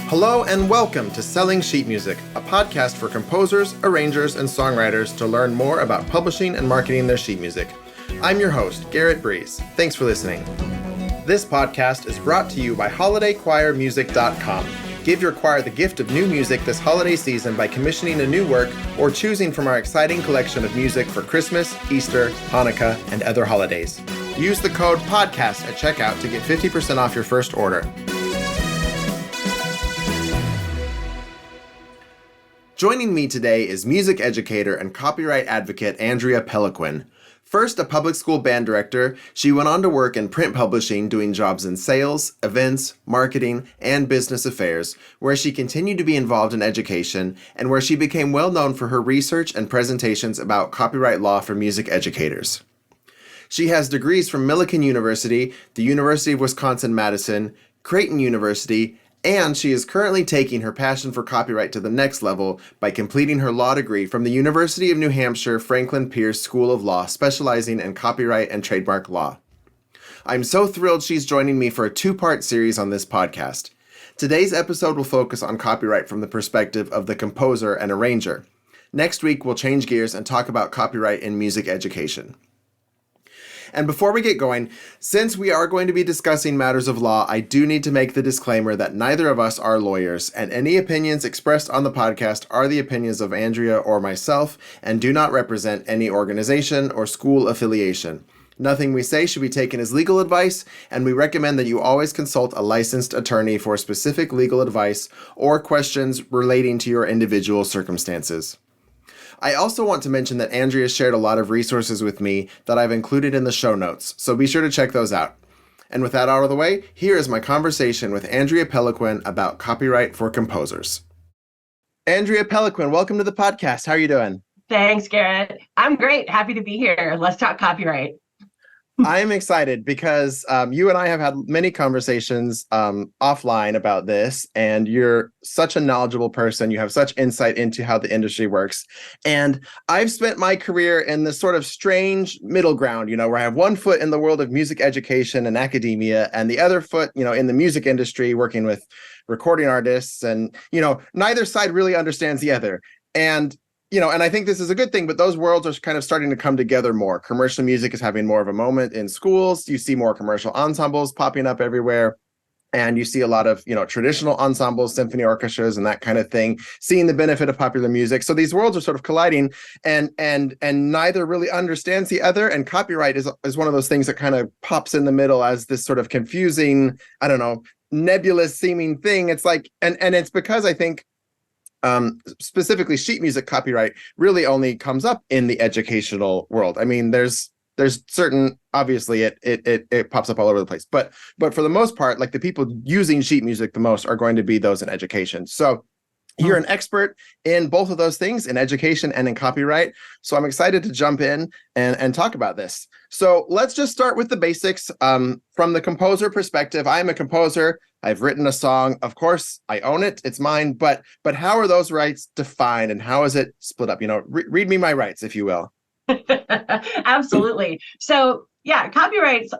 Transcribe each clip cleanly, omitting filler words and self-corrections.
Hello and welcome to Selling Sheet Music, a podcast for composers, arrangers, and songwriters to learn more about publishing and marketing their sheet music. I'm your host, Garrett Breeze. Thanks for listening. This podcast is brought to you by HolidayChoirMusic.com. Give your choir the gift of new music this holiday season by commissioning a new work or choosing from our exciting collection of music for Christmas, Easter, Hanukkah, and other holidays. Use the code PODCAST at checkout to get 50% off your first order. Joining me today is music educator and copyright advocate Andrea Pelloquin. First a public school band director, she went on to work in print publishing doing jobs in sales, events, marketing, and business affairs, where she continued to be involved in education and where she became well known for her research and presentations about copyright law for music educators. She has degrees from Pelloquin University, the University of Wisconsin-Madison, Creighton University, and she is currently taking her passion for copyright to the next level by completing her law degree from the University of New Hampshire Franklin Pierce School of Law, specializing in copyright and trademark law. I'm so thrilled she's joining me for a two-part series on this podcast. Today's episode will focus on copyright from the perspective of the composer and arranger. Next week, we'll change gears and talk about copyright in music education. And before we get going, since we are going to be discussing matters of law, I do need to make the disclaimer that neither of us are lawyers, and any opinions expressed on the podcast are the opinions of Andrea or myself and do not represent any organization or school affiliation. Nothing we say should be taken as legal advice, and we recommend that you always consult a licensed attorney for specific legal advice or questions relating to your individual circumstances. I also want to mention that Andrea shared a lot of resources with me that I've included in the show notes, so be sure to check those out. And with that out of the way, here is my conversation with Andrea Pelloquin about copyright for composers. Andrea Pelloquin, welcome to the podcast. How are you doing? Thanks, Garrett. I'm great. Happy to be here. Let's talk copyright. I am excited because you and I have had many conversations offline about this, and you're such a knowledgeable person. You have such insight into how the industry works. And I've spent my career in this sort of strange middle ground, where I have one foot in the world of music education and academia, and the other foot, in the music industry working with recording artists. And, neither side really understands the other. And and I think this is a good thing, but those worlds are kind of starting to come together more. Commercial music is having more of a moment in schools. You see more commercial ensembles popping up everywhere. And you see a lot of, traditional ensembles, symphony orchestras, and that kind of thing, seeing the benefit of popular music. So these worlds are sort of colliding, and neither really understands the other. And copyright is one of those things that kind of pops in the middle as this sort of confusing, nebulous seeming thing. It's like, and it's because I think, specifically sheet music copyright really only comes up in the educational world. I mean, there's certain, obviously it pops up all over the place, but for the most part, like the people using sheet music the most are going to be those in education. So you're an expert in both of those things, in education and in copyright. So I'm excited to jump in and talk about this. So let's just start with the basics. From the composer perspective, I'm a composer. I've written a song. Of course, I own it. It's mine. But how are those rights defined, and how is it split up? Read me my rights, if you will. Absolutely. So yeah, copyright's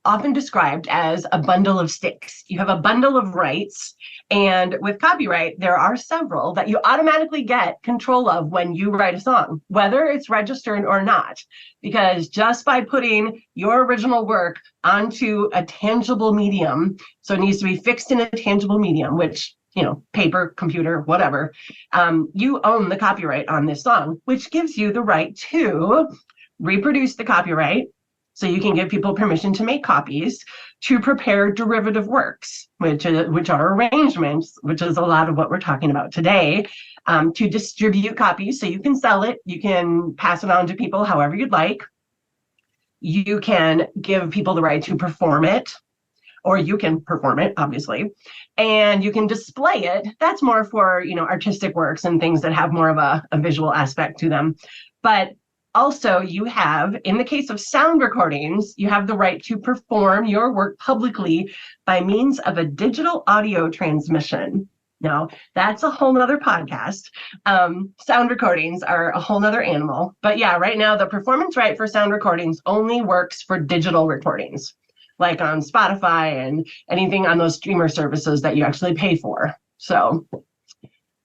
often described as a bundle of sticks. You have a bundle of rights, and with copyright, there are several that you automatically get control of when you write a song, whether it's registered or not, because just by putting your original work onto a tangible medium, so it needs to be fixed in a tangible medium, which paper, computer, whatever, you own the copyright on this song, which gives you the right to reproduce the copyright, so you can give people permission to make copies, to prepare derivative works, which are arrangements, which is a lot of what we're talking about today, to distribute copies so you can sell it, you can pass it on to people however you'd like, you can give people the right to perform it, or you can perform it, obviously, and you can display it. That's more for, artistic works and things that have more of a visual aspect to them. But also you have, in the case of sound recordings, you have the right to perform your work publicly by means of a digital audio transmission. Now, that's a whole nother podcast. Sound recordings are a whole nother animal. But yeah, right now, the performance right for sound recordings only works for digital recordings, like on Spotify and anything on those streamer services that you actually pay for. So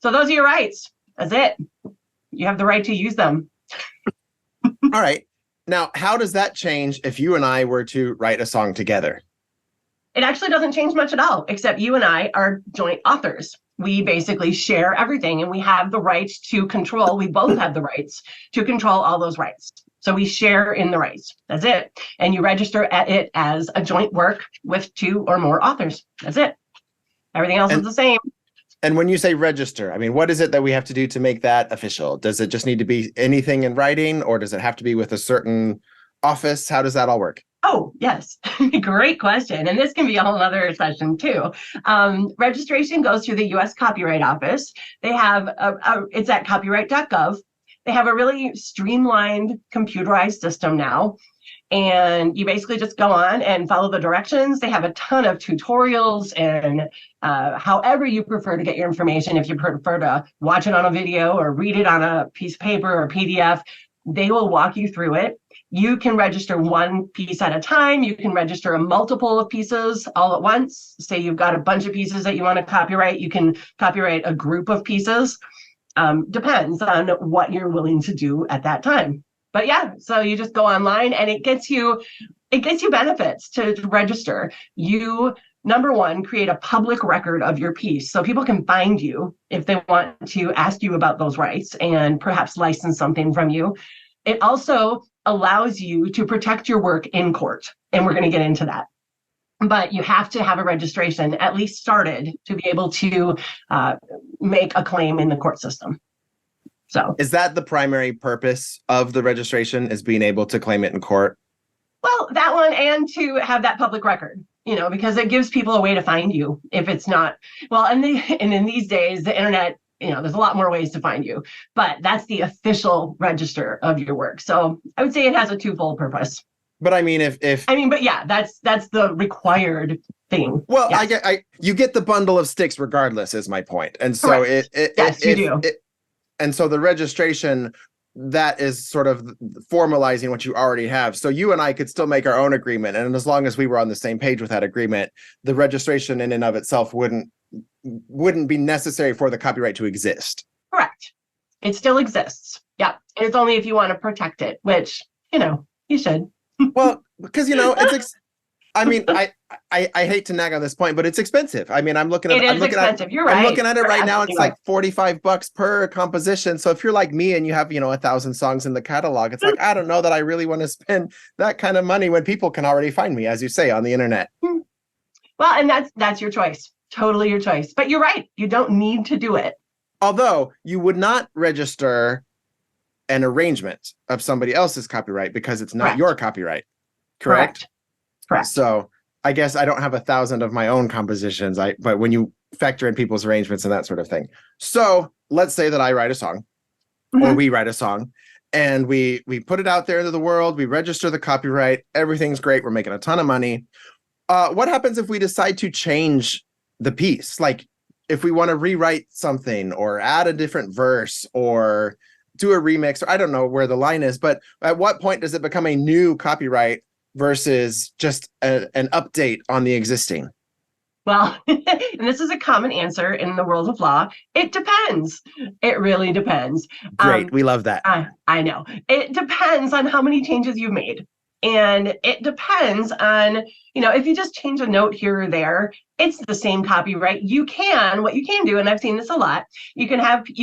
those are your rights. That's it. You have the right to use them. All right. Now, how does that change if you and I were to write a song together? It actually doesn't change much at all, except you and I are joint authors. We basically share everything, and we have the rights to control. We both have the rights to control all those rights. So we share in the rights. That's it. And you register at it as a joint work with 2 or more authors. That's it. Everything else is the same. And when you say register, I mean, what is it that we have to do to make that official? Does it just need to be anything in writing, or does it have to be with a certain office? How does that all work? Oh, yes. Great question. And this can be a whole other session too. Registration goes through the U.S. Copyright Office. They have, it's at copyright.gov. They have a really streamlined computerized system now. And you basically just go on and follow the directions. They have a ton of tutorials and however you prefer to get your information. If you prefer to watch it on a video or read it on a piece of paper or PDF, they will walk you through it. You can register one piece at a time. You can register a multiple of pieces all at once. Say you've got a bunch of pieces that you want to copyright. You can copyright a group of pieces. Depends on what you're willing to do at that time. But yeah, so you just go online and it gets you benefits to register. You, number one, create a public record of your piece so people can find you if they want to ask you about those rights and perhaps license something from you. It also allows you to protect your work in court, and we're going to get into that. But you have to have a registration at least started to be able to make a claim in the court system. So is that the primary purpose of the registration, is being able to claim it in court? Well, that one, and to have that public record, because it gives people a way to find you if it's not, well, and in these days, the internet, there's a lot more ways to find you, but that's the official register of your work. So I would say it has a twofold purpose. But I mean, but yeah, that's the required thing. Well, yes. You get the bundle of sticks regardless, is my point. And so you do. And so the registration, that is sort of formalizing what you already have. So you and I could still make our own agreement. And as long as we were on the same page with that agreement, the registration in and of itself wouldn't be necessary for the copyright to exist. Correct. It still exists. Yeah. It's only if you want to protect it, which, you should. Well, because, I hate to nag on this point, but it's expensive. I mean, I'm looking at You're right. I'm looking at it right now. It's like $45 per composition. So if you're like me and you have, 1,000 songs in the catalog, it's like, I don't know that I really want to spend that kind of money when people can already find me, as you say, on the internet. Well, and that's your choice. Totally your choice. But you're right. You don't need to do it. Although you would not register an arrangement of somebody else's copyright because it's not your copyright. Correct. So I guess I don't have 1,000 of my own compositions. But when you factor in people's arrangements and that sort of thing. So let's say that I write a song, or we write a song, and we put it out there into the world. We register the copyright. Everything's great. We're making a ton of money. What happens if we decide to change the piece? Like if we want to rewrite something or add a different verse or do a remix, or I don't know where the line is, but at what point does it become a new copyright versus just an update on the existing? Well, and this is a common answer in the world of law. It depends. It really depends. Great. We love that. I know. It depends on how many changes you've made. And it depends on, if you just change a note here or there, it's the same copyright. What you can do, and I've seen this a lot, you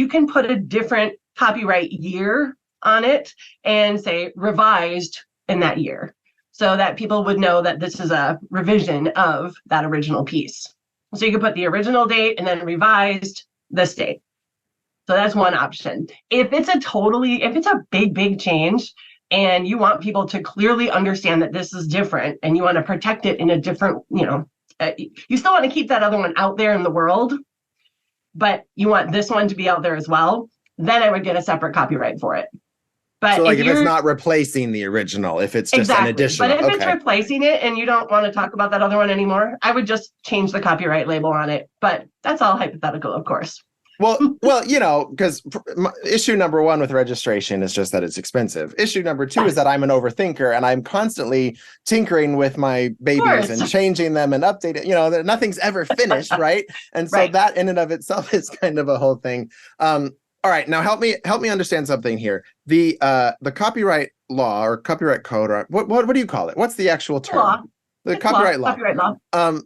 can put a different copyright year on it and say revised in that year, so that people would know that this is a revision of that original piece. So you could put the original date and then revised this date. So that's one option. If it's a big change and you want people to clearly understand that this is different and you want to protect it in a different, you still want to keep that other one out there in the world, but you want this one to be out there as well, then I would get a separate copyright for it. But so if it's not replacing the original, if it's just an additional. But if it's replacing it and you don't want to talk about that other one anymore, I would just change the copyright label on it. But that's all hypothetical, of course. Well, because issue number one with registration is just that it's expensive. Issue number two is Yes, that I'm an overthinker and I'm constantly tinkering with my of babies course. and changing them and updating. Nothing's ever finished, right? And so Right. that in and of itself is kind of a whole thing. All right, now help me understand something here. The copyright law or copyright code, or what do you call it? What's the actual term? Law. The It's law, copyright law. copyright law.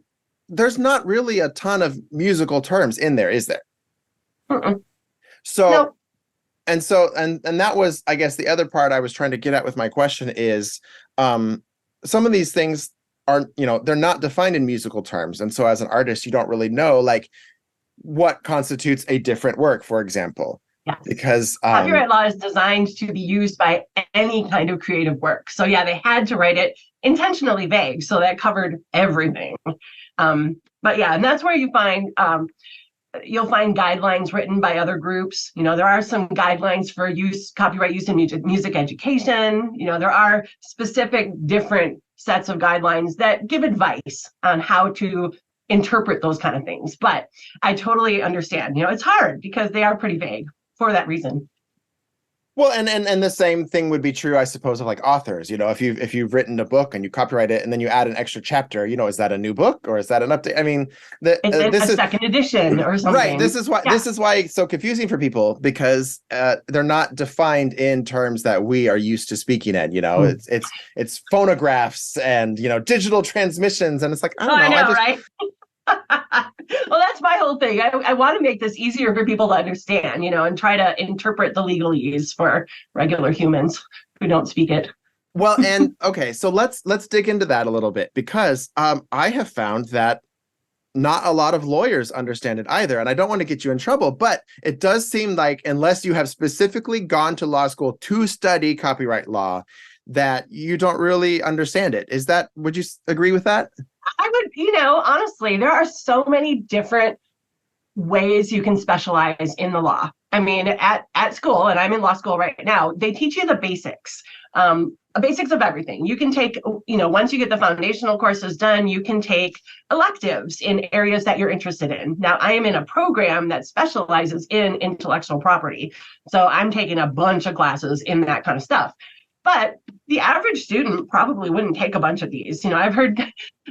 There's not really a ton of musical terms in there, is there? Mm-mm. So No, and that was, I guess, the other part I was trying to get at with my question is some of these things aren't, they're not defined in musical terms, and so as an artist you don't really know like what constitutes a different work, for example, yes. because Copyright law is designed to be used by any kind of creative work. So yeah, they had to write it intentionally vague so that covered everything. But yeah, and that's where you'll find guidelines written by other groups. There are some guidelines for copyright use in music education. There are specific different sets of guidelines that give advice on how to interpret those kind of things. But I totally understand. It's hard because they are pretty vague for that reason. well, and the same thing would be true, I suppose, of like authors. If you've written a book and you copyright it and then you add an extra chapter, is that a new book or is that an update? I mean, It's in this a is second edition or right. something. This Yeah. is why it's so confusing for people, because they're not defined in terms that we are used to speaking in. Mm. It's phonographs and digital transmissions, and it's like, I Oh, don't I know. I know, just right? Well, that's my whole thing. I want to make this easier for people to understand, and try to interpret the legalese for regular humans who don't speak it. well, and okay, so let's dig into that a little bit, because I have found that not a lot of lawyers understand it either. And I don't want to get you in trouble, but it does seem like unless you have specifically gone to law school to study copyright law, that you don't really understand it. Would you agree with that? I would, honestly, there are so many different ways you can specialize in the law. I mean, at school, and I'm in law school right now, they teach you the basics of everything. You can take, once you get the foundational courses done, you can take electives in areas that you're interested in. Now, I am in a program that specializes in intellectual property. So I'm taking a bunch of classes in that kind of stuff. But the average student probably wouldn't take a bunch of these. I've heard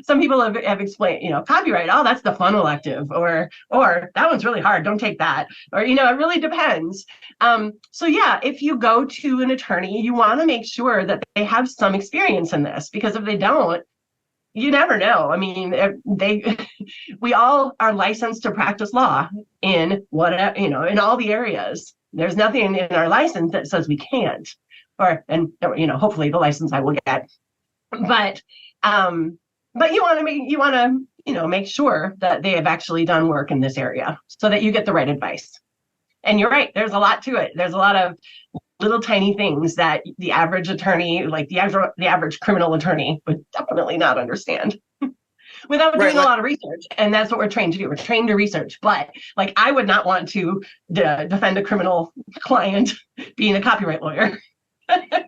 some people have explained, copyright, oh, that's the fun elective, or that one's really hard, don't take that. Or, it really depends. So yeah, if you go to an attorney, you want to make sure that they have some experience in this, because if they don't, you never know. I mean, we all are licensed to practice law in in all the areas. There's nothing in our license that says we can't. Hopefully the license I will get. But you want to make sure that they have actually done work in this area so that you get the right advice. And you're right, there's a lot to it. There's a lot of little tiny things that the average attorney, like the average criminal attorney, would definitely not understand without Right. doing a lot of research. And that's what we're trained to do. We're trained to research. But like, I would not want to defend a criminal client being a copyright lawyer.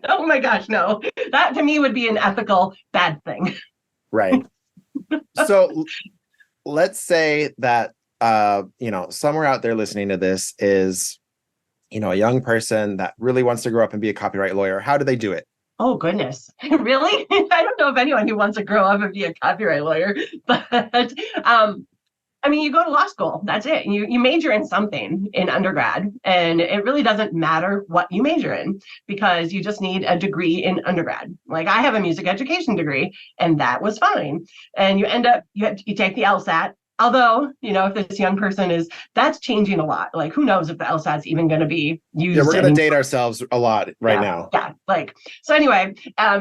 Oh my gosh, no. That to me would be an ethical bad thing. Right. So let's say that somewhere out there listening to this is a young person that really wants to grow up and be a copyright lawyer. How do they do it? Oh goodness. Really? I don't know of anyone who wants to grow up and be a copyright lawyer, but you go to law school. That's it. You major in something in undergrad, and it really doesn't matter what you major in, because you just need a degree in undergrad. Like, I have a music education degree, and that was fine. And you take the LSAT. Although, if this young person that's changing a lot. Like, who knows if the LSAT's even going to be used? Yeah, we're going to date ourselves a lot right now. Yeah. So anyway,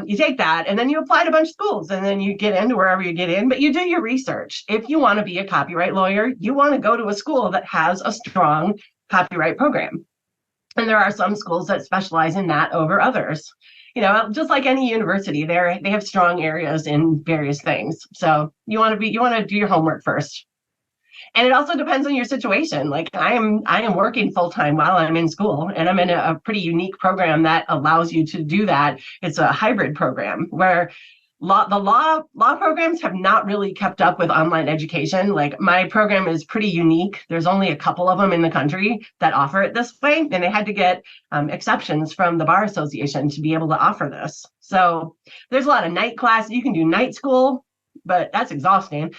you take that and then you apply to a bunch of schools and then you get into wherever you get in, but you do your research. If you want to be a copyright lawyer, you want to go to a school that has a strong copyright program. And there are some schools that specialize in that over others. Just like any university, they have strong areas in various things. So you want to do your homework first. And it also depends on your situation. Like, I am working full time while I'm in school, and I'm in a pretty unique program that allows you to do that. It's a hybrid program where law programs have not really kept up with online education. Like my program is pretty unique. There's only a couple of them in the country that offer it this way, and they had to get exceptions from the Bar Association to be able to offer this. So there's a lot of night class. You can do night school, but that's exhausting.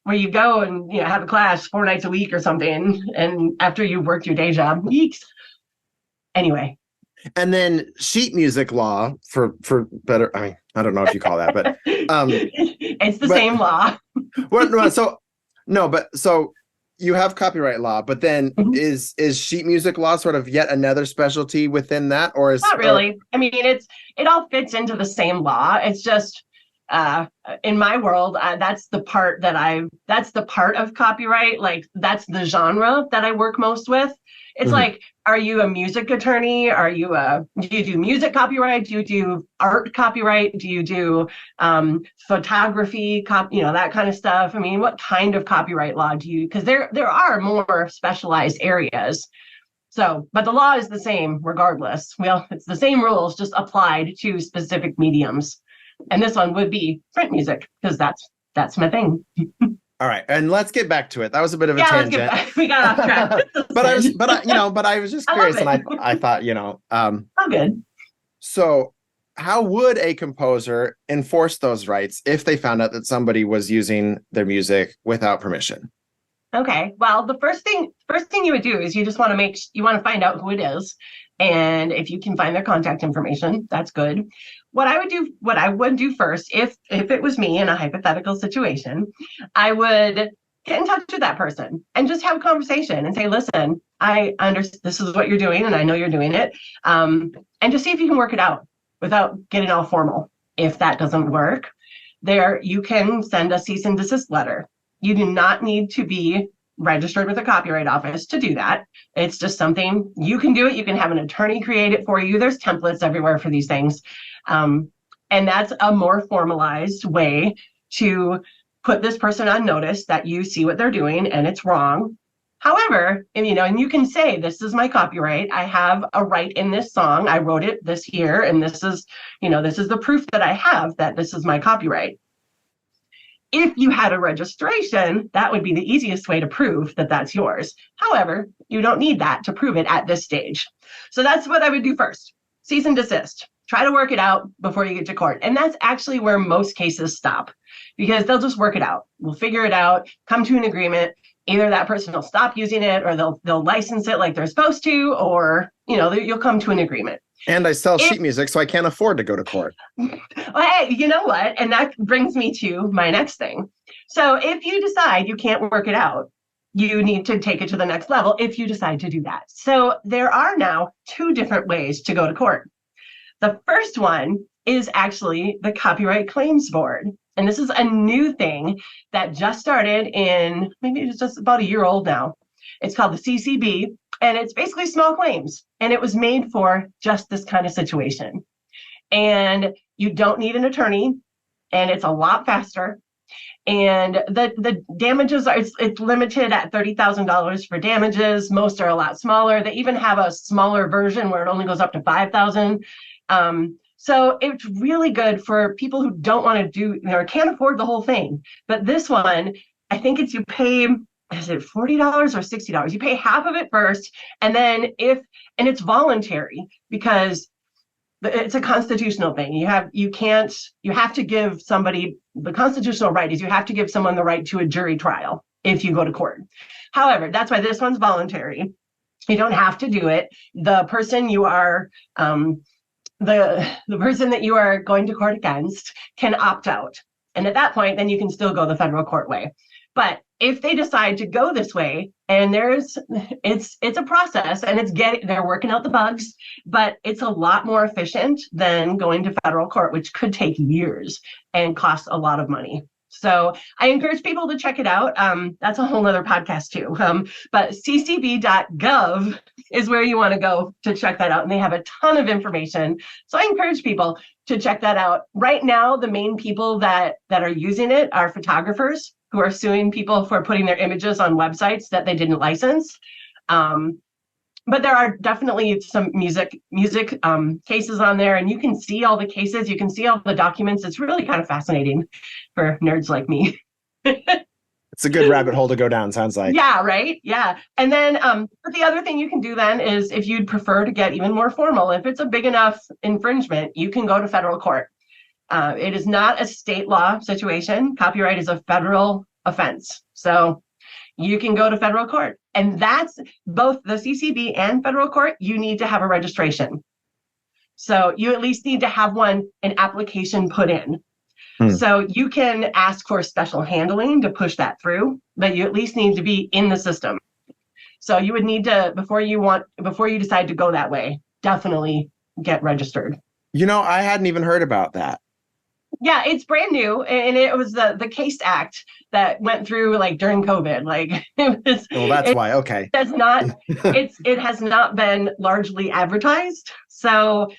Where you go and have a class 4 nights a week or something, and after you've worked your day job, yeeks. Anyway. And then sheet music law for better. I mean, I don't know if you call that, but it's the same law. So you have copyright law, but then is sheet music law sort of yet another specialty within that, or is not really? I mean, it all fits into the same law. It's just in my world, that's the part of copyright. Like that's the genre that I work most with. It's like, are you a music attorney? Do you do music copyright? Do you do art copyright? Do you do photography, that kind of stuff? I mean, what kind of copyright law do you, because there are more specialized areas. So, but the law is the same regardless. Well, it's the same rules, just applied to specific mediums. And this one would be print music, because that's my thing. All right, and let's get back to it. That was a bit of a tangent. We got off track. but I was just curious, and I thought, oh, good. So, how would a composer enforce those rights if they found out that somebody was using their music without permission? Okay, well, the first thing you would do is you just want to find out who it is, and if you can find their contact information, that's good. What I would do first, if it was me in a hypothetical situation, I would get in touch with that person and just have a conversation and say, listen, I understand this is what you're doing and I know you're doing it. And just see if you can work it out without getting all formal. If that doesn't work, you can send a cease and desist letter. You do not need to be registered with the Copyright Office to do that. It's just something you can do it. You can have an attorney create it for you. There's templates everywhere for these things. And that's a more formalized way to put this person on notice that you see what they're doing and it's wrong. However, and you can say, this is my copyright. I have a right in this song. I wrote it this year, and this is the proof that I have that this is my copyright. If you had a registration, that would be the easiest way to prove that that's yours. However, you don't need that to prove it at this stage. So that's what I would do first. Cease and desist. Try to work it out before you get to court. And that's actually where most cases stop, because they'll just work it out. We'll figure it out, come to an agreement. Either that person will stop using it, or they'll license it like they're supposed to, or you'll come to an agreement. And I sell sheet music, so I can't afford to go to court. Well, hey, you know what? And that brings me to my next thing. So if you decide you can't work it out, you need to take it to the next level if you decide to do that. So there are now 2 different ways to go to court. The first one is actually the Copyright Claims Board. And this is a new thing that just started in, maybe it's just about a year old now. It's called the CCB, and it's basically small claims. And it was made for just this kind of situation. And you don't need an attorney, and it's a lot faster. And the damages are, it's limited at $30,000 for damages. Most are a lot smaller. They even have a smaller version where it only goes up to $5,000. So it's really good for people who don't want to do, can't afford the whole thing. But this one, I think you pay, is it $40 or $60? You pay half of it first, and then and it's voluntary, because it's a constitutional thing. You have to give somebody, the constitutional right is you have to give someone the right to a jury trial if you go to court. However, that's why this one's voluntary. You don't have to do it. The person you are, the person that you are going to court against can opt out. And at that point, then you can still go the federal court way. But if they decide to go this way, and it's a process, and they're working out the bugs, but it's a lot more efficient than going to federal court, which could take years and cost a lot of money. So I encourage people to check it out. That's a whole other podcast too. But ccb.gov is where you want to go to check that out. And they have a ton of information. So I encourage people to check that out. Right now, the main people that are using it are photographers who are suing people for putting their images on websites that they didn't license. But there are definitely some music cases on there, and you can see all the cases, you can see all the documents. It's really kind of fascinating for nerds like me. It's a good rabbit hole to go down, sounds like. Yeah, right. Yeah. And then but the other thing you can do then is, if you'd prefer to get even more formal, if it's a big enough infringement, you can go to federal court. It is not a state law situation. Copyright is a federal offense. So you can go to federal court. And that's both the CCB and federal court. You need to have a registration. So you at least need to have an application put in. So you can ask for special handling to push that through, but you at least need to be in the system. So you would need to, before you decide to go that way, definitely get registered. I hadn't even heard about that. Yeah, it's brand new, and it was the CASE Act that went through like during COVID. Like That's why. Okay. It has not been largely advertised. So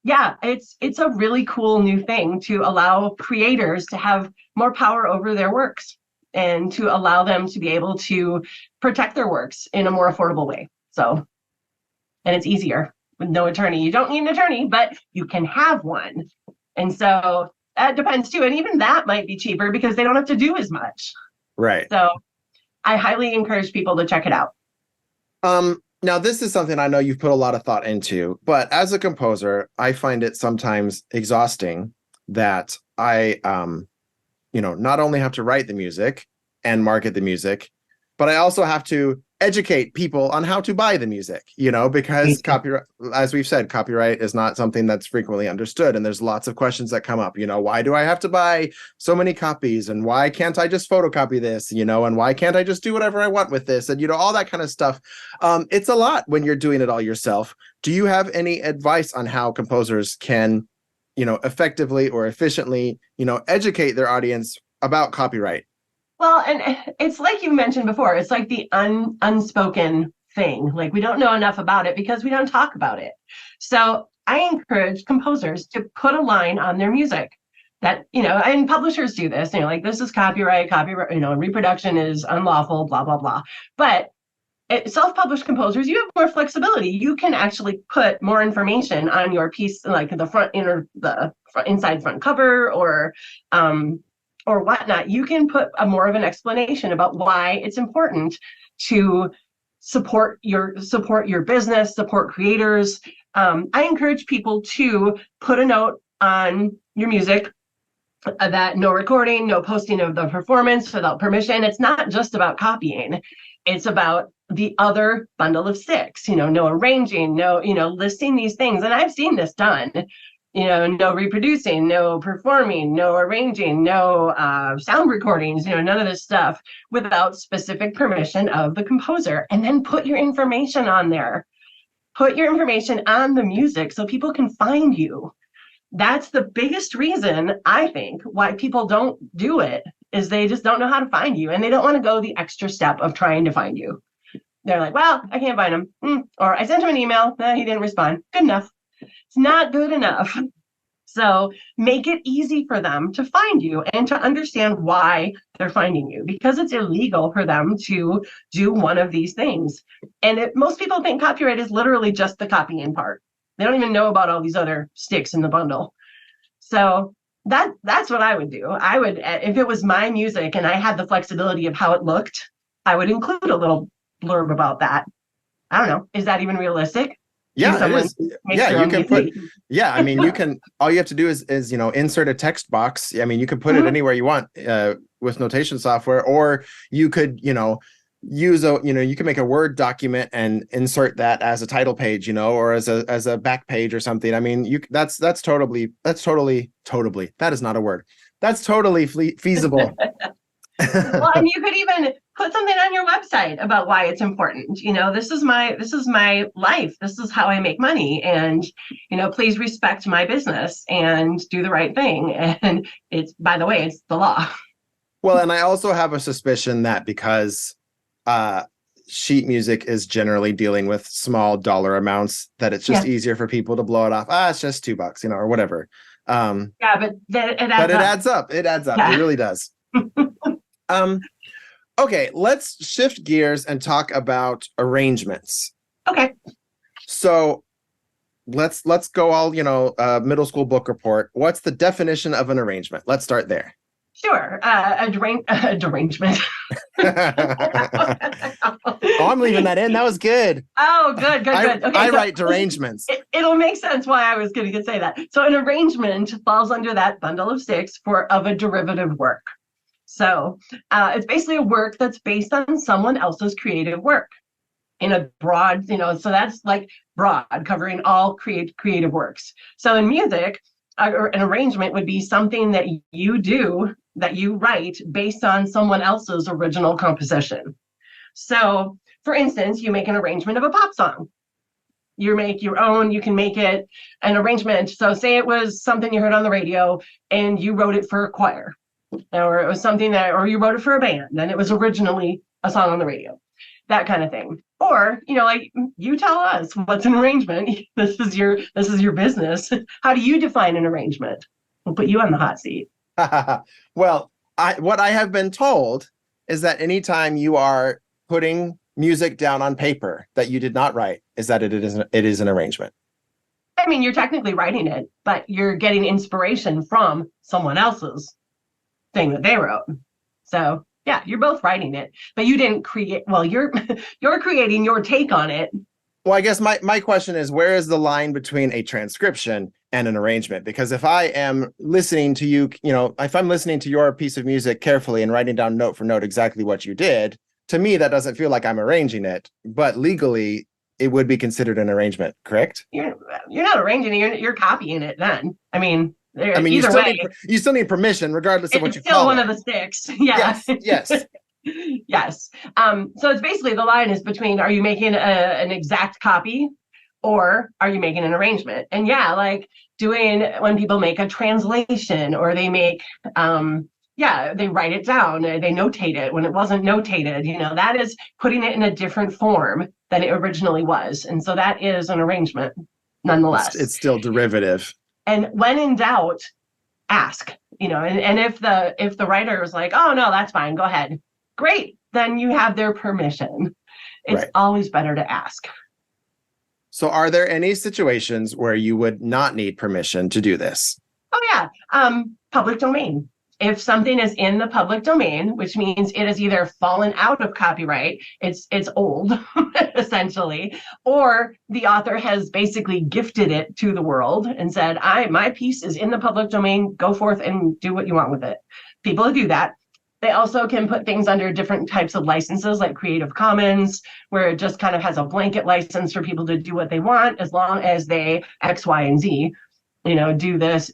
yeah, it's a really cool new thing to allow creators to have more power over their works, and to allow them to be able to protect their works in a more affordable way. So, and it's easier with no attorney. You don't need an attorney, but you can have one. And so that depends too. And even that might be cheaper because they don't have to do as much. Right. So I highly encourage people to check it out. Now, this is something I know you've put a lot of thought into, but as a composer, I find it sometimes exhausting that I, not only have to write the music and market the music, but I also have to educate people on how to buy the music, because copyright, as we've said, copyright is not something that's frequently understood. And there's lots of questions that come up, why do I have to buy so many copies? And why can't I just photocopy this, and why can't I just do whatever I want with this? And, all that kind of stuff. It's a lot when you're doing it all yourself. Do you have any advice on how composers can, effectively or efficiently, educate their audience about copyright? Well, and it's like you mentioned before, it's like the unspoken thing. Like, we don't know enough about it because we don't talk about it. So I encourage composers to put a line on their music that, and publishers do this, like, this is copyright, reproduction is unlawful, blah, blah, blah. But self-published composers, you have more flexibility. You can actually put more information on your piece, like the inside front cover or whatnot. You can put more of an explanation about why it's important to support your business, support creators. I encourage people to put a note on your music that no recording, no posting of the performance without permission. It's not just about copying. It's about the other bundle of sticks, no arranging, no, listing these things. And I've seen this done. No reproducing, no performing, no arranging, no sound recordings, none of this stuff without specific permission of the composer. And then put your information on there. Put your information on the music so people can find you. That's the biggest reason, I think, why people don't do it, is they just don't know how to find you. And they don't want to go the extra step of trying to find you. They're like, well, I can't find him. Or I sent him an email. No, he didn't respond. Good enough. It's not good enough. So make it easy for them to find you and to understand why they're finding you, because it's illegal for them to do one of these things. And most people think copyright is literally just the copying part. They don't even know about all these other sticks in the bundle. So that's what I would do. I would, if it was my music and I had the flexibility of how it looked, I would include a little blurb about that. I don't know. Is that even realistic? Yeah, it is. Yeah, you can put. Yeah, I mean, you can. All you have to do is insert a text box. I mean, you can put it anywhere you want with notation software, or you could use you can make a Word document and insert that as a title page, or as a back page or something. I mean, that's totally that is not a word. That's totally feasible. Well, and you could even put something on your website about why it's important. This is my life. This is how I make money. And, please respect my business and do the right thing. And by the way, it's the law. Well, and I also have a suspicion that because sheet music is generally dealing with small dollar amounts, that it's just easier for people to blow it off. It's just $2, or whatever. Yeah, but it adds up. It adds up. Yeah. It really does. Okay, let's shift gears and talk about arrangements. Okay. So let's go all, middle school book report. What's the definition of an arrangement? Let's start there. Sure. A derangement. Oh, I'm leaving that in. That was good. Oh, good. Okay, I write derangements. It'll make sense why I was going to say that. So an arrangement falls under that bundle of sticks of a derivative work. So it's basically a work that's based on someone else's creative work in a broad, so that's like broad, covering all creative works. So in music, an arrangement would be something that you do, that you write based on someone else's original composition. So, for instance, you make an arrangement of a pop song. You make your own, you can make it an arrangement. So say it was something you heard on the radio and you wrote it for a choir, or it was something or you wrote it for a band and it was originally a song on the radio, that kind of thing. Or, like, you tell us what's an arrangement. This is your business. How do you define an arrangement? We'll put you on the hot seat. Well, what I have been told is that anytime you are putting music down on paper that you did not write, is that it is an arrangement. I mean, you're technically writing it, but you're getting inspiration from someone else's thing that they wrote. So yeah, you're both writing it, but you didn't create. Well, you're creating your take on it. Well, I guess my question is, where is the line between a transcription and an arrangement? Because if I am listening to you, if I'm listening to your piece of music carefully and writing down note for note exactly what you did, to me, that doesn't feel like I'm arranging it. But legally, it would be considered an arrangement, correct? You're not arranging it. You're copying it then. I mean, you still need permission, regardless of what you call it. It's still one of the sticks. Yeah. Yes. Yes. So it's basically, the line is between, are you making an exact copy or are you making an arrangement? And yeah, like when people make a translation, or they make, they write it down, they notate it when it wasn't notated, that is putting it in a different form than it originally was. And so that is an arrangement nonetheless. It's still derivative. And when in doubt, ask, and if the writer was like, oh no, that's fine, go ahead. Great. Then you have their permission. It's always better to ask. So are there any situations where you would not need permission to do this? Oh yeah. Public domain. If something is in the public domain, which means it has either fallen out of copyright, it's old, essentially, or the author has basically gifted it to the world and said, my piece is in the public domain, go forth and do what you want with it. People do that. They also can put things under different types of licenses, like Creative Commons, where it just kind of has a blanket license for people to do what they want, as long as they X, Y, and Z, do this,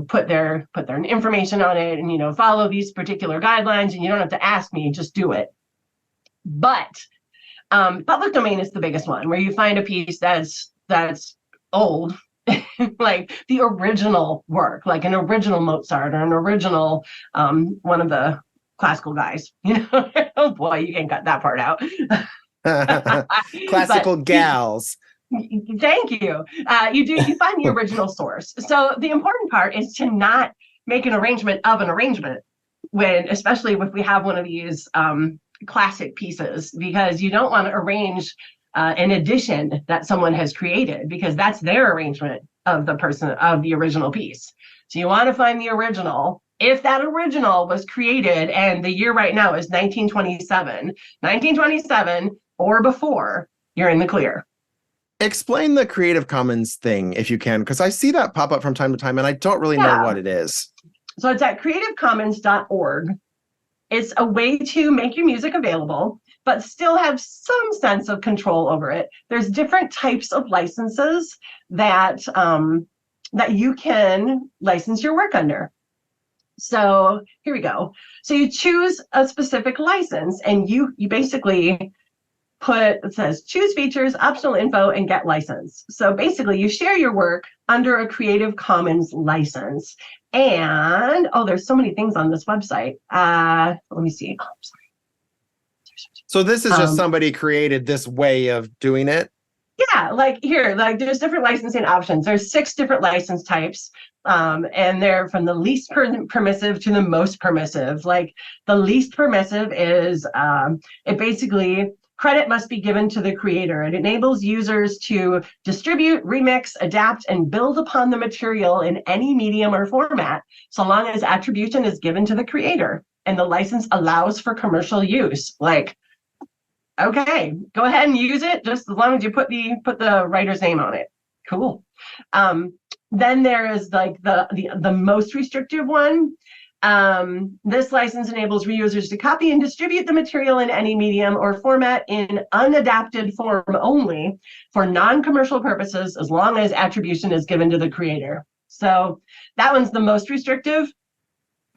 put their information on it, and, follow these particular guidelines, and you don't have to ask me, just do it. But public domain is the biggest one, where you find a piece that's old, like the original work, like an original Mozart or an original one of the classical guys. Oh boy, you can cut that part out. Classical gals. Thank you. You find the original source. So the important part is to not make an arrangement of an arrangement, especially if we have one of these classic pieces, because you don't want to arrange an edition that someone has created, because that's their arrangement of the original piece. So you want to find the original. If that original was created, and the year right now is 1927 or before, you're in the clear. Explain the Creative Commons thing, if you can, because I see that pop up from time to time, and I don't really know what it is. So it's at creativecommons.org. It's a way to make your music available, but still have some sense of control over it. There's different types of licenses that you can license your work under. So here we go. So you choose a specific license, and you basically it says choose features, optional info, and get license. So basically you share your work under a Creative Commons license. And there's so many things on this website. Let me see. Oh, sorry. So this is just somebody created this way of doing it? Yeah, there's different licensing options. There's 6 different license types. And they're from the least permissive to the most permissive. Like the least permissive is it basically credit must be given to the creator. It enables users to distribute, remix, adapt, and build upon the material in any medium or format, so long as attribution is given to the creator and the license allows for commercial use. Like, okay, go ahead and use it, just as long as you put the writer's name on it. Cool. Then there is like the most restrictive one. This license enables reusers to copy and distribute the material in any medium or format in unadapted form only for non-commercial purposes, as long as attribution is given to the creator. So that one's the most restrictive.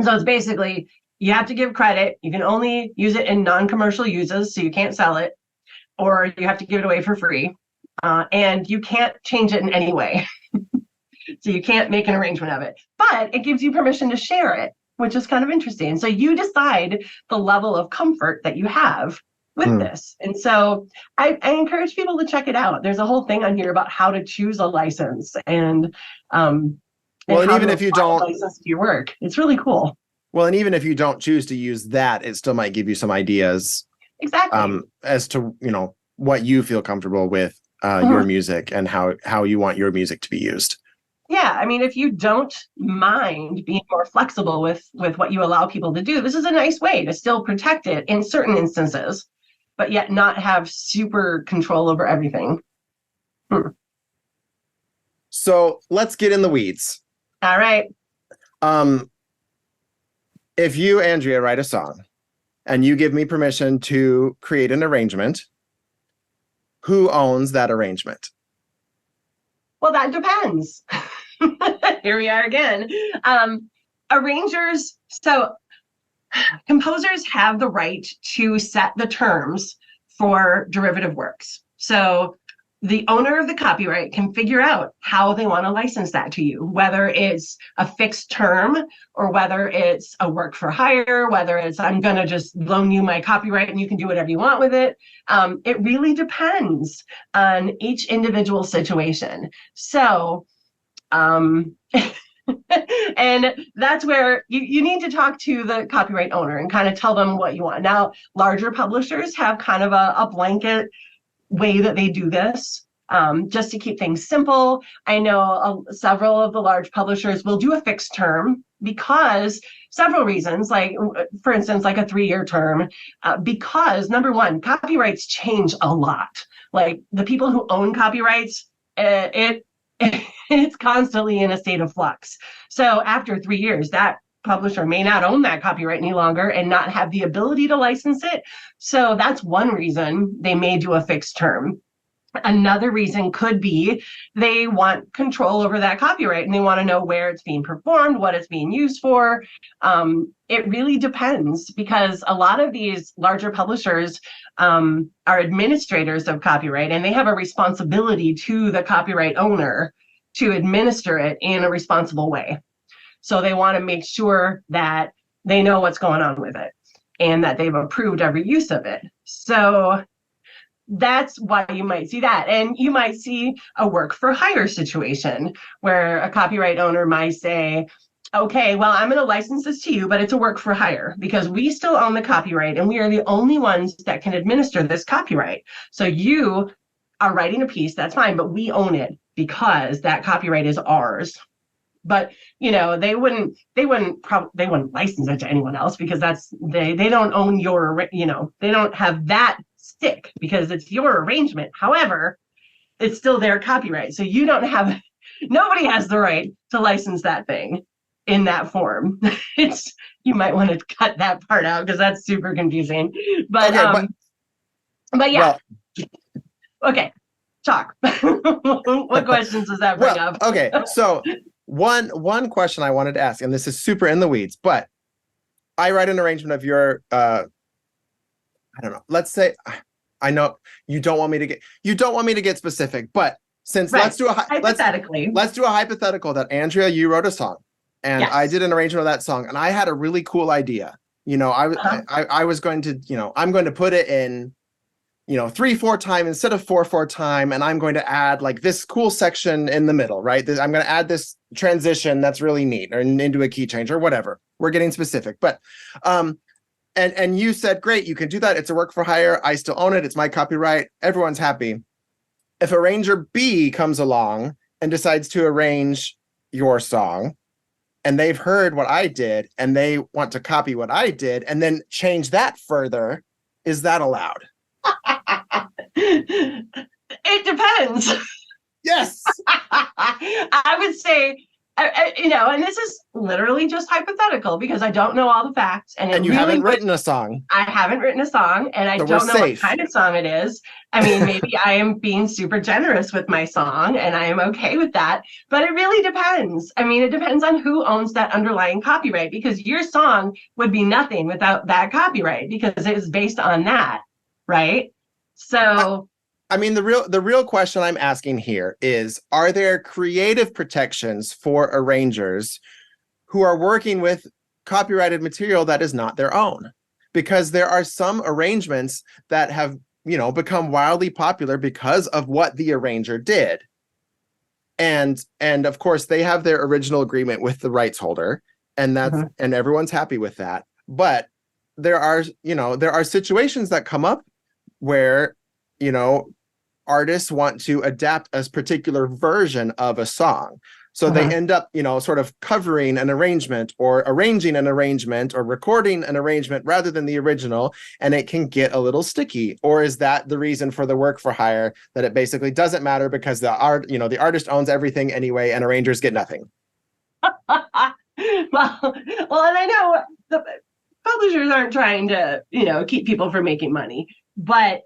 So it's basically, you have to give credit. You can only use it in non-commercial uses, so you can't sell it, or you have to give it away for free. And you can't change it in any way. So you can't make an arrangement of it, but it gives you permission to share it, which is kind of interesting. So you decide the level of comfort that you have with this. And so I encourage people to check it out. There's a whole thing on here about how to choose a license and even if you don't license to your work. It's really cool. Well, and even if you don't choose to use that, it still might give you some ideas exactly as to, what you feel comfortable with your music and how you want your music to be used. Yeah, I mean, if you don't mind being more flexible with what you allow people to do, this is a nice way to still protect it in certain instances, but yet not have super control over everything. So let's get in the weeds. All right. If you, Andrea, write a song and you give me permission to create an arrangement, who owns that arrangement? Well, that depends. Here we are again. Arrangers, so composers have the right to set the terms for derivative works. So the owner of the copyright can figure out how they want to license that to you, whether it's a fixed term or whether it's a work for hire, whether it's I'm going to just loan you my copyright and you can do whatever you want with it. It really depends on each individual situation. So, and that's where you need to talk to the copyright owner and kind of tell them what you want. Now, larger publishers have kind of a blanket way that they do this, just to keep things simple. I know several of the large publishers will do a fixed term because several reasons, like for instance, like a 3-year term, because number one, copyrights change a lot. Like the people who own copyrights, it's constantly in a state of flux. So after 3 years, that publisher may not own that copyright any longer and not have the ability to license it. So that's one reason they may do a fixed term. Another reason could be they want control over that copyright and they want to know where it's being performed, what it's being used for. It really depends, because a lot of these larger publishers are administrators of copyright, and they have a responsibility to the copyright owner to administer it in a responsible way. So they want to make sure that they know what's going on with it and that they've approved every use of it. So that's why you might see that. And you might see a work for hire situation where a copyright owner might say, okay, well, I'm going to license this to you, but it's a work for hire because we still own the copyright and we are the only ones that can administer this copyright. So you are writing a piece, that's fine, but we own it because that copyright is ours. But they wouldn't license it to anyone else because they don't own your, they don't have that stick because it's your arrangement. However, it's still their copyright. So nobody has the right to license that thing in that form. You might want to cut that part out because that's super confusing. But okay, but yeah. Well, okay, talk. What questions does that bring up? Okay, so one question I wanted to ask, and this is super in the weeds, but I write an arrangement of your I don't know. Let's say, I know you don't want me to get specific, but since right. let's do a hypothetical that Andrea, you wrote a song and yes. I did an arrangement of that song and I had a really cool idea. I was going to, I'm going to put it in, 3/4 time instead of 4/4 time. And I'm going to add like this cool section in the middle, right? I'm going to add this transition that's really neat or into a key change or whatever. We're getting specific, but and you said, great, you can do that. It's a work for hire. I still own it. It's my copyright. Everyone's happy. If arranger B comes along and decides to arrange your song, and they've heard what I did, and they want to copy what I did, and then change that further, is that allowed? It depends. Yes. I would say, and this is literally just hypothetical because I don't know all the facts. And you haven't written a song. I haven't written a song, and I don't know what kind of song it is. I mean, maybe I am being super generous with my song, and I am okay with that. But it really depends. I mean, it depends on who owns that underlying copyright, because your song would be nothing without that copyright because it is based on that, right? So... I mean, the real question I'm asking here is, are there creative protections for arrangers who are working with copyrighted material that is not their own? Because there are some arrangements that have, become wildly popular because of what the arranger did. And of course, they have their original agreement with the rights holder, and that's and everyone's happy with that. But there are situations that come up where, artists want to adapt a particular version of a song. So they end up, sort of covering an arrangement or arranging an arrangement or recording an arrangement rather than the original, and it can get a little sticky. Or is that the reason for the work for hire, that it basically doesn't matter because the artist owns everything anyway and arrangers get nothing? well, and I know the publishers aren't trying to, keep people from making money, but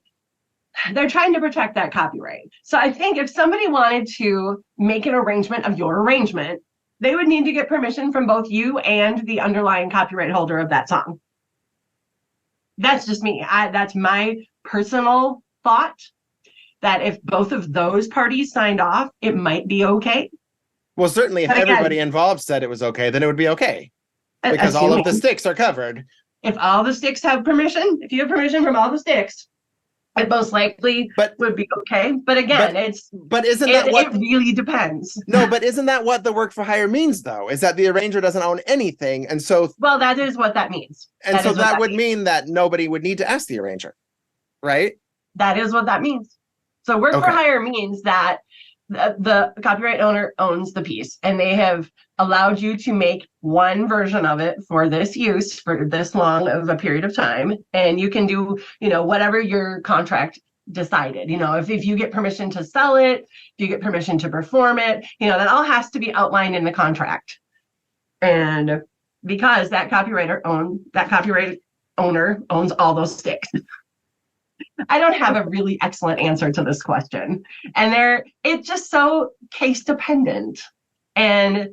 they're trying to protect that copyright. So I think if somebody wanted to make an arrangement of your arrangement, they would need to get permission from both you and the underlying copyright holder of that song. That's just me. That's my personal thought, that if both of those parties signed off, it might be okay. Well, certainly if everybody involved said it was okay, then it would be okay. Because all of the sticks are covered. If all the sticks have permission, if you have permission from all the sticks, it most likely would be okay. But again, it really depends. No, but isn't that what the work for hire means, though? Is that the arranger doesn't own anything, and so... Well, that is what that means. And so that would mean that nobody would need to ask the arranger, right? That is what that means. So work for hire means that the copyright owner owns the piece, and they have allowed you to make one version of it for this use for this long of a period of time. And you can do, whatever your contract decided. If you get permission to sell it, if you get permission to perform it, that all has to be outlined in the contract. And because that copyright owner owns all those sticks. I don't have a really excellent answer to this question. And it's just so case dependent. And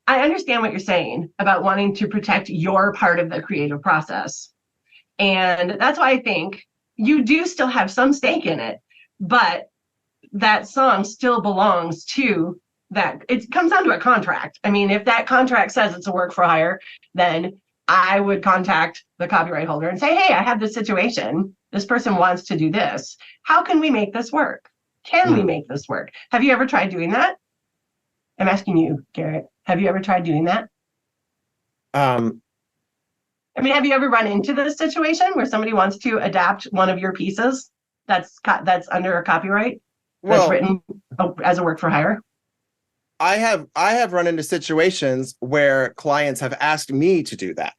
I understand what you're saying about wanting to protect your part of the creative process. And that's why I think you do still have some stake in it, but that song still belongs to that. It comes down to a contract. I mean, if that contract says it's a work for hire, then I would contact the copyright holder and say, hey, I have this situation. This person wants to do this. How can we make this work? Can we make this work? Have you ever tried doing that? I'm asking you, Garrett. Have you ever tried doing that? Have you ever run into this situation where somebody wants to adapt one of your pieces that's under a copyright, that's written as a work for hire? I have run into situations where clients have asked me to do that,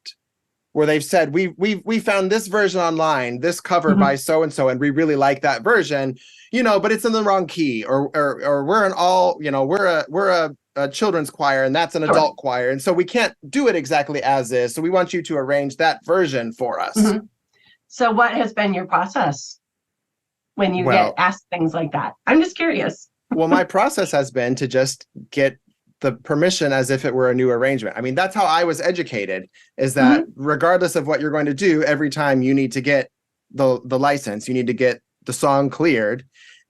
where they've said, we found this version online, this cover by so and so, and we really like that version, but it's in the wrong key, or we're an all, we're a children's choir and that's an adult choir, and so we can't do it exactly as is. So we want you to arrange that version for us. So what has been your process when you get asked things like that? I'm just curious. Well, my process has been to just get the permission as if it were a new arrangement. I mean, that's how I was educated, is that regardless of what you're going to do, every time you need to get the license, you need to get the song cleared.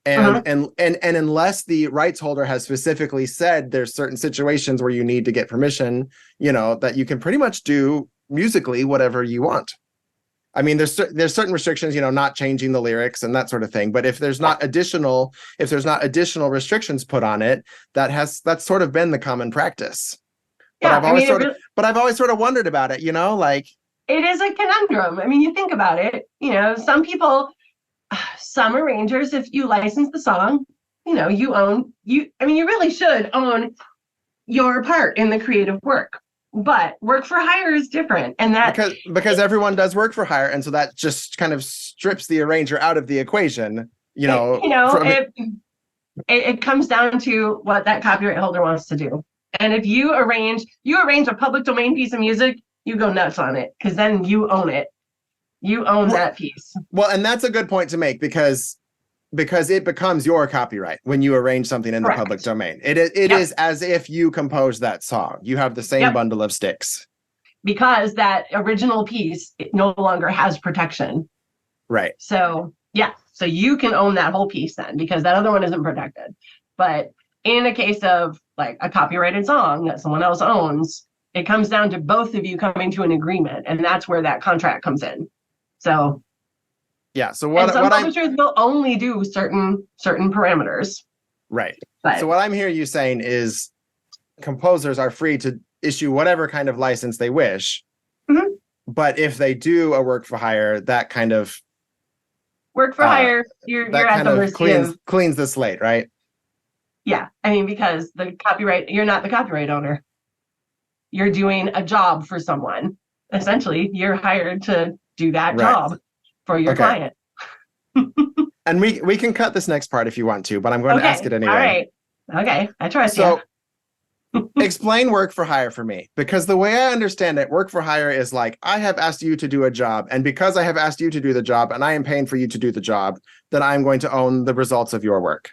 And unless the rights holder has specifically said there's certain situations where you need to get permission, that you can pretty much do musically whatever you want. I mean, there's certain restrictions, not changing the lyrics and that sort of thing. But if there's not additional restrictions put on it, that's sort of been the common practice. But I've always sort of wondered about it, like, it is a conundrum. I mean, you think about it, some people, some arrangers, if you license the song, you own, you really should own your part in the creative work. But work for hire is different. And that because everyone does work for hire. And so that just kind of strips the arranger out of the equation, it comes down to what that copyright holder wants to do. And if you arrange a public domain piece of music, you go nuts on it, because then you own it. You own that piece. Well, and that's a good point to make, because it becomes your copyright when you arrange something in the public domain. It is as if you composed that song. You have the same bundle of sticks. Because that original piece no longer has protection. Right. So, so you can own that whole piece then, because that other one isn't protected. But in a case of like a copyrighted song that someone else owns, it comes down to both of you coming to an agreement, and that's where that contract comes in. So so some publishers will only do certain parameters. Right. So what I'm hearing you saying is composers are free to issue whatever kind of license they wish. Mm-hmm. But if they do a work for hire, that kind of work for hire, you're at the mercy of cleans the slate, right? Yeah. I mean, because you're not the copyright owner. You're doing a job for someone. Essentially, you're hired to do that job for your client. And we can cut this next part if you want to, but I'm going to ask it anyway. All right. Okay. I trust you. Explain work for hire for me, because the way I understand it, work for hire is like, I have asked you to do a job, and because I have asked you to do the job and I am paying for you to do the job, then I'm going to own the results of your work.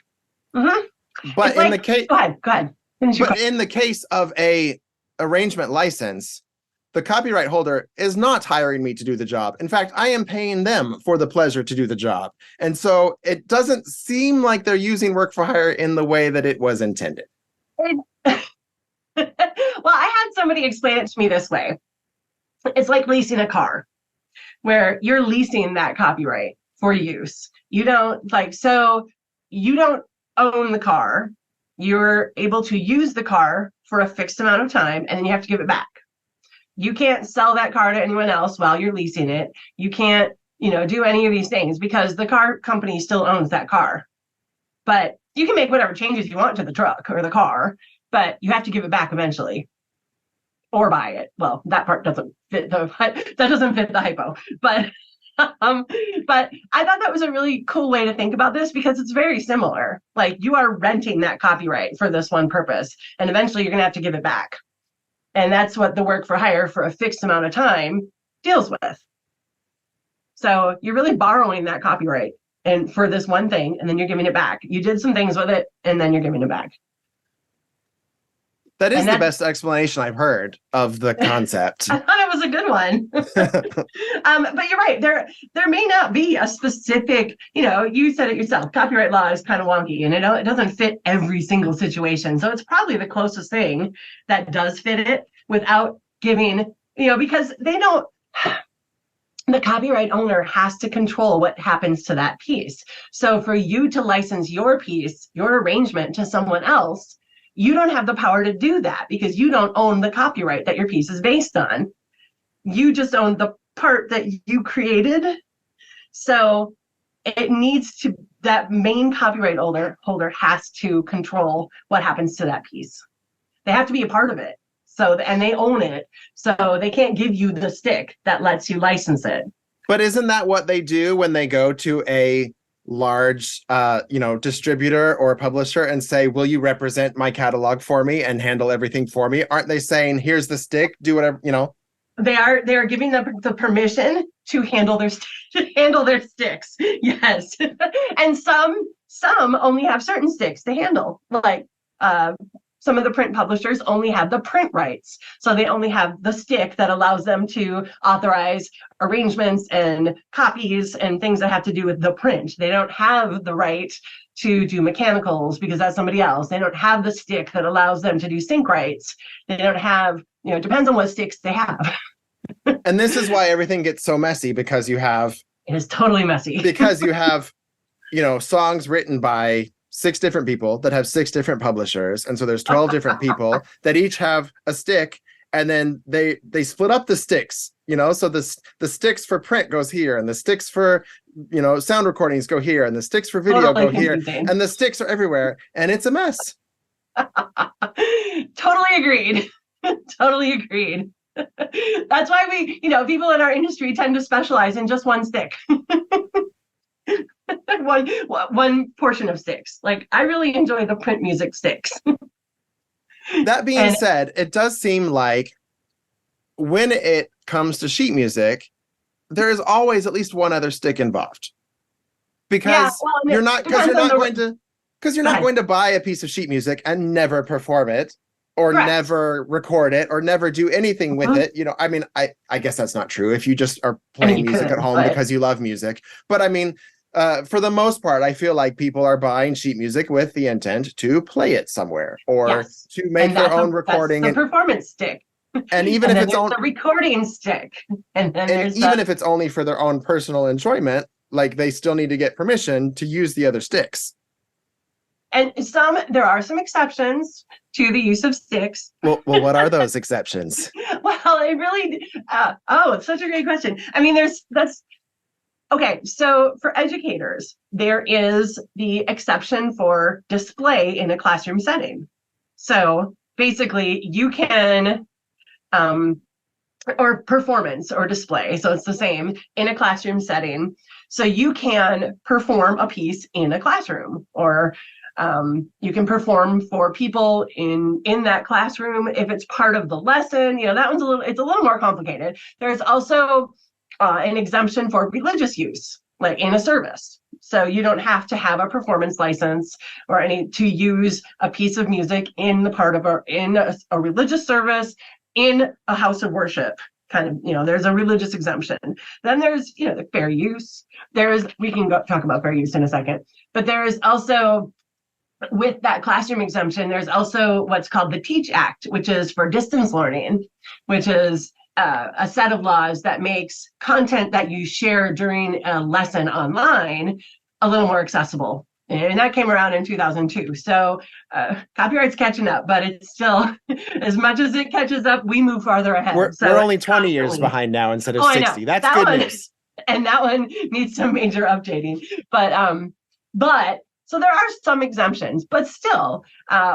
Mm-hmm. But in the case, go ahead. But in the case of a arrangement license, the copyright holder is not hiring me to do the job. In fact, I am paying them for the pleasure to do the job. And so it doesn't seem like they're using work for hire in the way that it was intended. Well, I had somebody explain it to me this way. It's like leasing a car, where you're leasing that copyright for use. You don't own the car. You're able to use the car for a fixed amount of time, and then you have to give it back. You can't sell that car to anyone else while you're leasing it. You can't, do any of these things, because the car company still owns that car. But you can make whatever changes you want to the truck or the car, but you have to give it back eventually, or buy it. Well, that part doesn't fit the hypo, but I thought that was a really cool way to think about this, because it's very similar. Like, you are renting that copyright for this one purpose, and eventually you're going to have to give it back. And that's what the work for hire for a fixed amount of time deals with. So you're really borrowing that copyright and for this one thing, and then you're giving it back. You did some things with it, and then you're giving it back. That is the best explanation I've heard of the concept. I thought it was a good one. But you're right. There may not be a specific, you said it yourself, copyright law is kind of wonky, and it doesn't fit every single situation. So it's probably the closest thing that does fit it without giving, because the copyright owner has to control what happens to that piece. So for you to license your piece, your arrangement to someone else, you don't have the power to do that, because you don't own the copyright that your piece is based on. You just own the part that you created. So it needs to, that main copyright holder has to control what happens to that piece. They have to be a part of it. And they own it. So they can't give you the stick that lets you license it. But isn't that what they do when they go to a large distributor or publisher and say, will you represent my catalog for me and handle everything for me? Aren't they saying, here's the stick, do whatever, They are giving them the permission to handle their sticks. Yes. And some only have certain sticks to handle. Like some of the print publishers only have the print rights. So they only have the stick that allows them to authorize arrangements and copies and things that have to do with the print. They don't have the right to do mechanicals, because that's somebody else. They don't have the stick that allows them to do sync rights. They don't have, it depends on what sticks they have. And this is why everything gets so messy, because it is totally messy. Because you have, songs written by 6 different people that have 6 different publishers. And so there's 12 different people that each have a stick, and then they split up the sticks, So the sticks for print goes here, and the sticks for, sound recordings go here, and the sticks for video Totally go here, confusing. and the sticks are everywhere, and it's a mess. Totally agreed. Totally agreed. That's why we, people in our industry tend to specialize in just one stick. one portion of sticks. Like, I really enjoy the print music sticks. That being said, it does seem like when it comes to sheet music, there is always at least one other stick involved. Because you're not going to buy a piece of sheet music and never perform it, or Correct. never record it, or never do anything with it. I mean, I guess that's not true if you just are playing music at home because you love music. But I mean, for the most part, I feel like people are buying sheet music with the intent to play it somewhere, or to make their own recording. That's the performance stick. And even if it's the recording stick, and even if it's only for their own personal enjoyment, like, they still need to get permission to use the other sticks. And there are some exceptions to the use of sticks. Well, what are those exceptions? Well, it really, it's such a great question. I mean, okay. So for educators, there is the exception for display in a classroom setting. So basically you can, or performance or display. So it's the same in a classroom setting. So you can perform a piece in a classroom, or you can perform for people in that classroom if it's part of the lesson. That one's it's a little more complicated. There's also an exemption for religious use, like in a service. So you don't have to have a performance license or to use a piece of music in a religious service, in a house of worship. Kind of, there's a religious exemption. Then there's, the fair use. We can talk about fair use in a second, but there is also, with that classroom exemption, there's also what's called the Teach Act, which is for distance learning, which is a set of laws that makes content that you share during a lesson online a little more accessible. And that came around in 2002. So copyright's catching up, but it's still, as much as it catches up, we move farther ahead. We're only 20 years behind now instead of 60. That's good news. And that one needs some major updating. But so there are some exemptions, but still,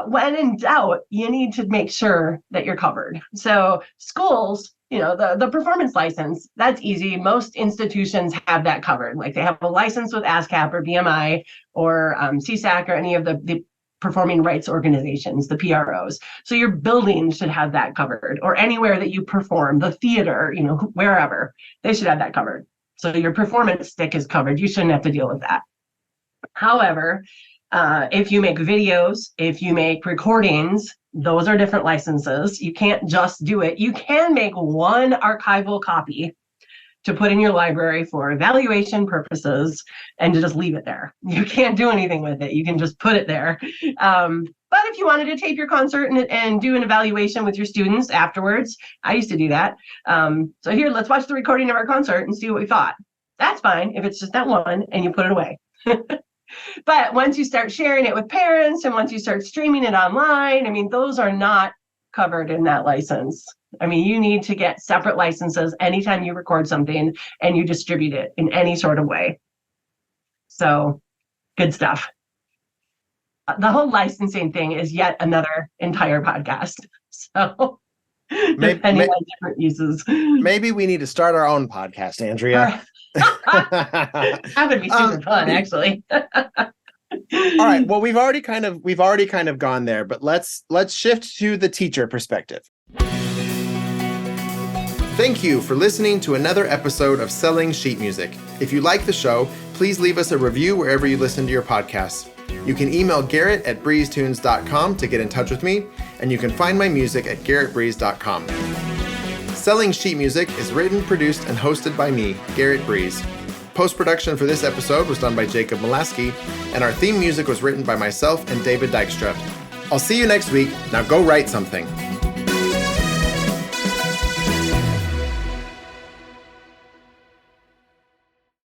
when in doubt, you need to make sure that you're covered. So schools, the performance license, that's easy. Most institutions have that covered. Like, they have a license with ASCAP or BMI or CSAC or any of the performing rights organizations, the PROs. So your building should have that covered, or anywhere that you perform, the theater, wherever, they should have that covered. So your performance stick is covered. You shouldn't have to deal with that. However, if you make videos, if you make recordings, those are different licenses. You can't just do it. You can make one archival copy to put in your library for evaluation purposes and to just leave it there. You can't do anything with it. You can just put it there. But if you wanted to tape your concert and do an evaluation with your students afterwards, I used to do that. So here, let's watch the recording of our concert and see what we thought. That's fine if it's just that one and you put it away. But once you start sharing it with parents, and once you start streaming it online, I mean, those are not covered in that license. I mean, you need to get separate licenses anytime you record something and you distribute it in any sort of way. So, good stuff. The whole licensing thing is yet another entire podcast. So, depending on different uses. Maybe we need to start our own podcast, Andrea. That would be super fun, actually. All right. Well, we've already kind of gone there, but let's shift to the teacher perspective. Thank you for listening to another episode of Selling Sheet Music. If you like the show, please leave us a review wherever you listen to your podcasts. You can email Garrett@breezetunes.com to get in touch with me, and you can find my music at garrettbreeze.com. Selling Sheet Music is written, produced, and hosted by me, Garrett Breeze. Post-production for this episode was done by Jacob Mulaski, and our theme music was written by myself and David Dykstra. I'll see you next week. Now go write something.